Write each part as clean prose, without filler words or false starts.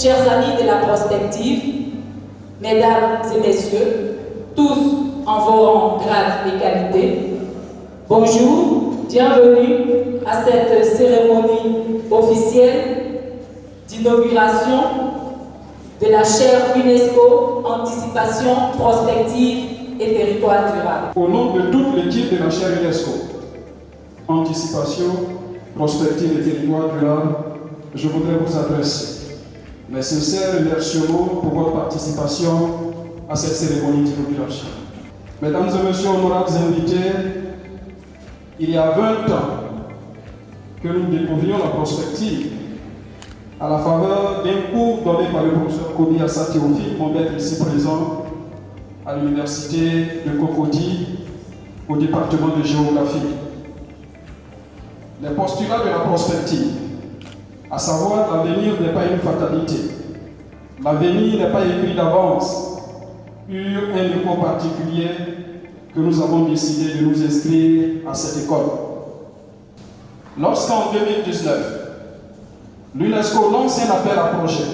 chers amis de la prospective, mesdames et messieurs, tous en vos rangs, grades et qualités, bonjour, bienvenue à cette cérémonie officielle d'inauguration de la chaire UNESCO Anticipation, Prospective et Territoire Durable. Au nom de toute l'équipe de la chaire UNESCO Anticipation, Prospective et Territoire Durable, je voudrais vous adresser mes sincères remerciements pour votre participation à cette cérémonie d'inauguration. Mesdames et messieurs, honorables invités, il y a 20 ans que nous découvrions la prospective à la faveur d'un cours donné par le professeur Kobi Assa Théophile, mon maître ici présent, à l'université de Cocody, au département de géographie. Les postulats de la prospective, à savoir l'avenir n'est pas une fatalité, l'avenir n'est pas écrit d'avance, eurent un écho particulier que nous avons décidé de nous inscrire à cette école. Lorsqu'en 2019, l'UNESCO lance un appel à projet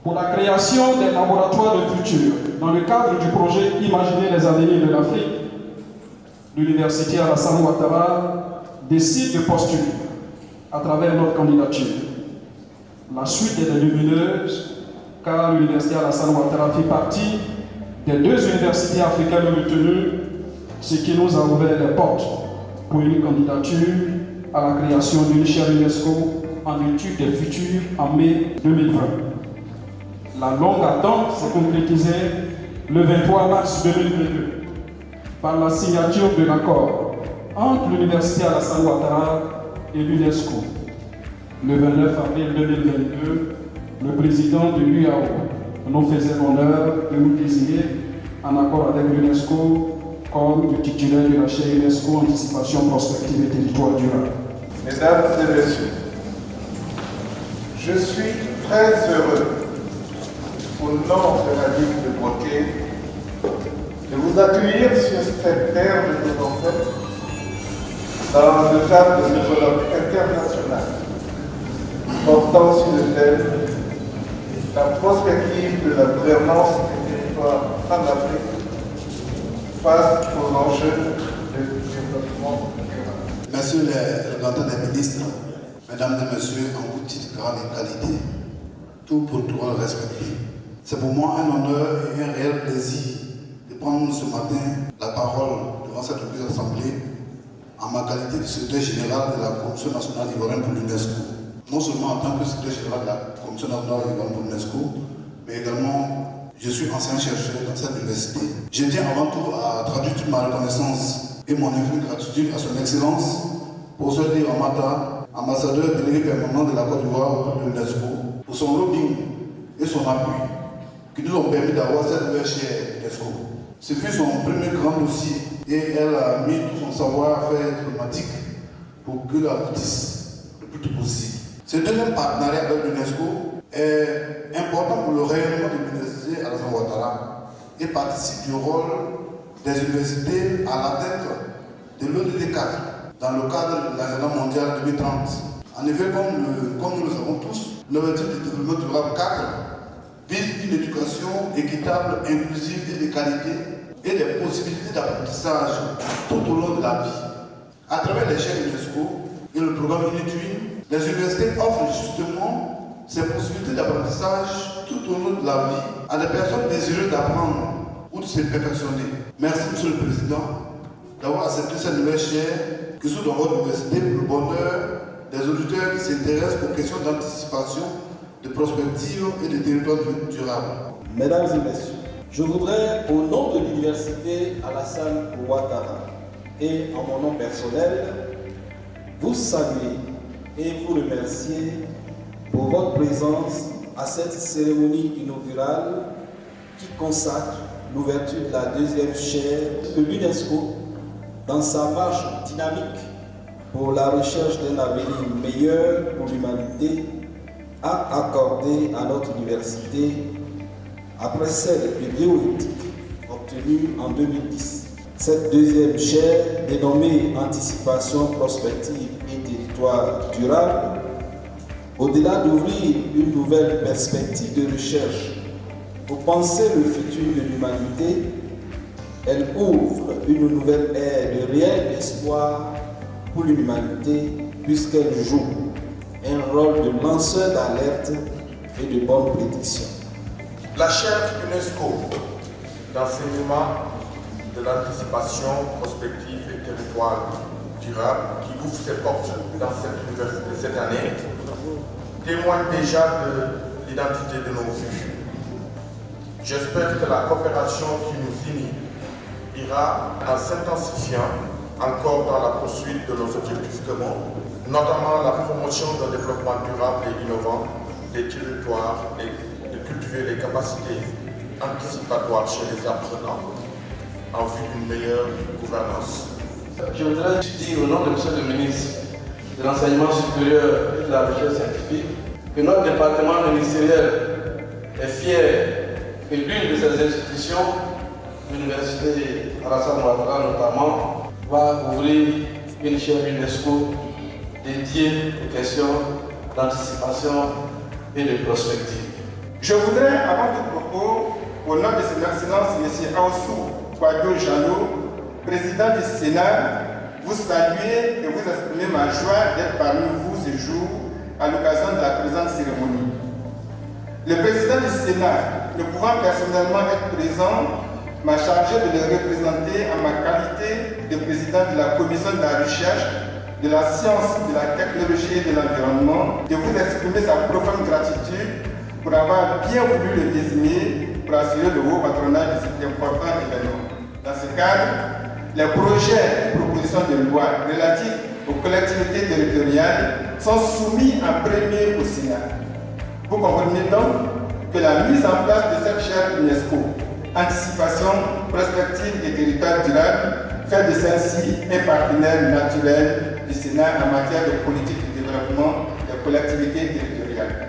pour la création des laboratoires de futur dans le cadre du projet Imaginer les avenirs de l'Afrique, l'université Alassane Ouattara décide de postuler à travers notre candidature. La suite est lumineuse car l'université Alassane Ouattara fait partie des 2 universités africaines retenues, ce qui nous a ouvert les portes pour une candidature à la création d'une chaire UNESCO en études des futurs en mai 2020. La longue attente s'est concrétisée le 23 mars 2022 par la signature de l'accord entre l'université Alassane Ouattara et l'UNESCO. Le 29 avril 2022, le président de l'UAO nous faisait l'honneur de nous désigner en accord avec l'UNESCO comme le titulaire de la chaire UNESCO Anticipation, Prospective et Territoire Durable. Mesdames et messieurs, je suis très heureux, au nom de la ville de Broquet, de vous accueillir sur cette terre de nos ancêtres dans le cadre de ce colloque international portant sur le thème la prospective de la gouvernance des territoires en Afrique face aux enjeux de développement durable. Messieurs les représentants des ministres, mesdames et messieurs, en vous titre, grade et qualité, tout protocole respecté. C'est pour moi un honneur et un réel plaisir de prendre ce matin la parole devant cette auguste assemblée en ma qualité de secrétaire général de la Commission nationale ivoirienne pour l'UNESCO. Non seulement en tant que secrétaire général de la Commission nationale ivoirienne pour l'UNESCO, mais également je suis ancien chercheur dans cette université. Je tiens avant tout à traduire toute ma reconnaissance et mon infinie gratitude à son Excellence, professeur Di Ramata, ambassadeur délégué permanent de la Côte d'Ivoire auprès de l'UNESCO, pour son lobbying et son appui qui nous ont permis d'avoir cette nouvelle chaire UNESCO. Ce fut son premier grand dossier et elle a mis tout son savoir-faire diplomatique pour que l'aboutisse le plus tôt possible. Ce deuxième partenariat avec l'UNESCO est important pour le rayonnement de l'université Alassane Ouattara et participe du rôle des universités à l'atteinte de l'ODD 4 dans le cadre de l'agenda mondial 2030. En effet, comme nous le savons tous, l'objectif de développement durable 4 vise une éducation équitable, inclusive et de qualité et des possibilités d'apprentissage tout au long de la vie. À travers les chaires UNESCO et le programme UNITWIN, les universités offrent justement ces possibilités d'apprentissage tout au long de la vie à des personnes désireuses d'apprendre ou de se perfectionner. Merci, Monsieur le Président, d'avoir accepté cette nouvelle chaire qui s'ouvre dans votre université pour le bonheur des auditeurs qui s'intéressent aux questions d'anticipation, de prospective et de territoire durable. Mesdames et messieurs, je voudrais, au nom de l'université Alassane Ouattara et en mon nom personnel, vous saluer et vous remercier pour votre présence à cette cérémonie inaugurale qui consacre l'ouverture de la 2e chaire de l'UNESCO dans sa marche dynamique pour la recherche d'un avenir meilleur pour l'humanité a accordé à notre université après celle de bioéthique obtenue en 2010. Cette 2e chaire, dénommée Anticipation, Prospective et Territoire Durable, Au-delà d'ouvrir une nouvelle perspective de recherche pour penser le futur de l'humanité, elle ouvre une nouvelle ère de réel espoir pour l'humanité puisqu'elle joue un rôle de lanceur d'alerte et de bonne prédiction. La chaire UNESCO d'enseignement de l'anticipation, prospective et territoire durable qui ouvre ses portes dans cette université cette année témoigne déjà de l'identité de nos vues. J'espère que la coopération qui nous unit ira en s'intensifiant encore dans la poursuite de nos objectifs communs, notamment la promotion d'un développement durable et innovant des territoires et de cultiver les capacités anticipatoires chez les apprenants en vue d'une meilleure gouvernance. Je voudrais dire au nom de M. le ministre de l'Enseignement supérieur et de la recherche scientifique que notre département ministériel est fier que l'une de ces institutions, l'Université Alassane Ouattara notamment, va ouvrir une chaire UNESCO dédiée aux questions d'anticipation et de prospective. Je voudrais, avant tout propos, au nom de son Excellence M. Aoussou Kouadio Jallo, président du Sénat, vous saluer et vous exprimer ma joie d'être parmi vous ce jour à l'occasion de la présente cérémonie. Le président du Sénat, ne pouvant personnellement être présent, m'a chargé de le représenter en ma qualité de président de la Commission de la recherche, de la science, de la technologie et de l'environnement, de vous exprimer sa profonde gratitude pour avoir bien voulu le désigner pour assurer le haut patronage de cet important événement. Dans ce cadre, les projets et propositions de loi relatifs aux collectivités territoriales sont soumis en premier au Sénat. Vous comprenez donc que la mise en place de cette chaire UNESCO, anticipation, prospective et territoire durable, fait de celle-ci un partenaire naturel du Sénat en matière de politique de développement des collectivités territoriales.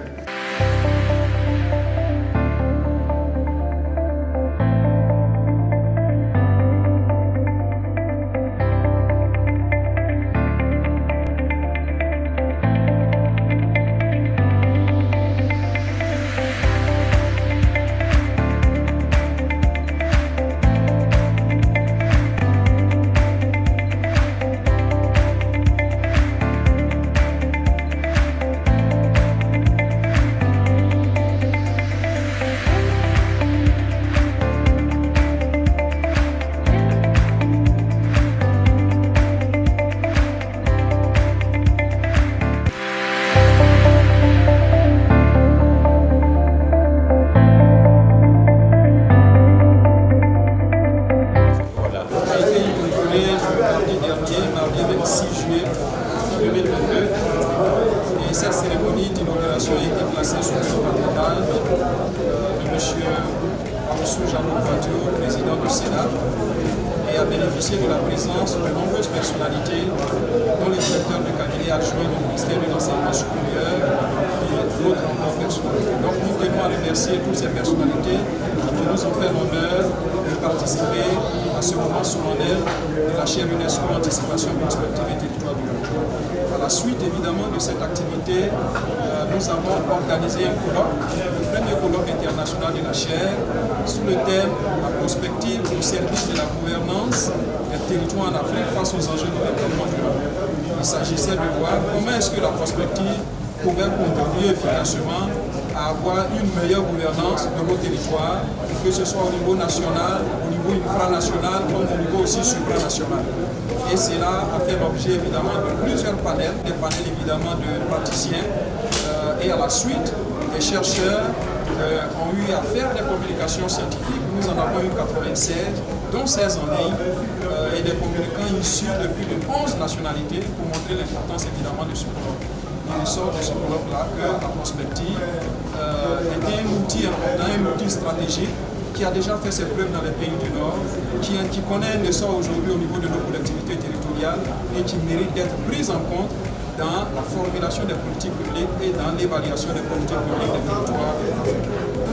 mardi 26 juillet 2022. Et cette cérémonie d'inauguration a été placée sous le patronage de M. Aoussou Kouadio, président du Sénat, et a bénéficié de la présence de nombreuses personnalités, dont les directeurs de cabinet adjoints du ministère de l'Enseignement supérieur et d'autres encore personnalités. Donc nous tenons à remercier toutes ces personnalités qui nous ont fait l'honneur de participer à ce moment solennel de la chaire UNESCO Anticipation, Prospective et Territoire durable. À la suite évidemment de cette activité, nous avons organisé un colloque, le premier colloque international de la chaire, sous le thème « La prospective au service de la gouvernance des territoires en Afrique face aux enjeux du développement durable ». Il s'agissait de voir comment est-ce que la prospective pouvait contribuer efficacement à avoir une meilleure gouvernance de nos territoires, que ce soit au niveau national, au niveau infranational, comme au niveau aussi supranational. Et cela a fait l'objet évidemment de plusieurs panels, des panels évidemment de praticiens, et à la suite, les chercheurs ont eu à faire des communications scientifiques. Nous en avons eu 96, dont 16 en ligne, et des communicants issus de plus de 11 nationalités pour montrer l'importance évidemment de ce colloque. Il ressort de ce colloque-là que la prospective est un outil important, un outil stratégique qui a déjà fait ses preuves dans les pays du Nord, qui connaît un essor aujourd'hui au niveau de nos collectivités territoriales et qui mérite d'être prise en compte dans la formulation des politiques publiques et dans l'évaluation des politiques publiques des territoires.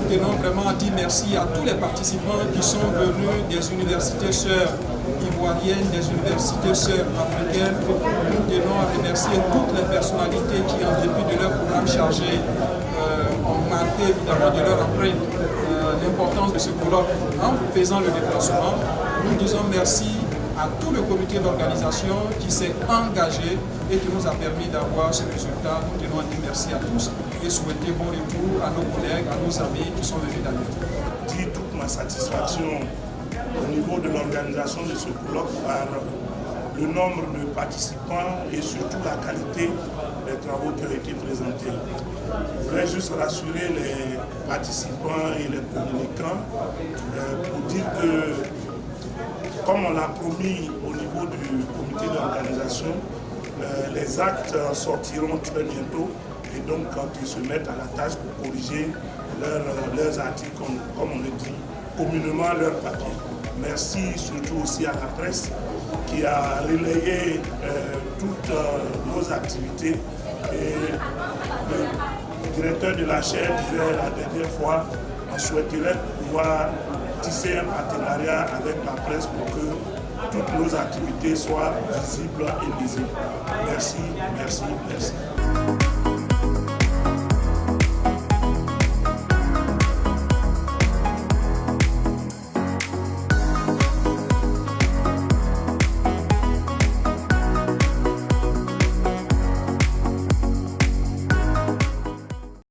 tenons vraiment à dire merci à tous les participants qui sont venus des universités sœurs ivoiriennes, des universités sœurs africaines. Nous tenons à remercier toutes les personnalités qui, en dépit de leur programme chargé, ont marqué évidemment de leur empreinte l'importance de ce colloque. En faisant le déplacement, nous disons merci à tout le comité d'organisation qui s'est engagé et qui nous a permis d'avoir ce résultat. Nous tenons à dire merci à tous et souhaiter bon retour à nos collègues, à nos amis qui sont venus d'ailleurs. Dire toute ma satisfaction au niveau de l'organisation de ce colloque par le nombre de participants et surtout la qualité des travaux qui ont été présentés. Je voudrais juste rassurer les participants et les communicants pour dire que, comme on l'a promis au niveau du comité d'organisation, les actes sortiront très bientôt et donc quand ils se mettent à la tâche pour corriger leurs articles, comme on le dit, communément leurs papiers. Merci surtout aussi à la presse qui a relayé toutes nos activités. Et le directeur de la chaire disait la dernière fois, on souhaiterait pouvoir tisser un partenariat avec la presse pour que toutes nos activités soient visibles et lisibles. Merci, merci, merci.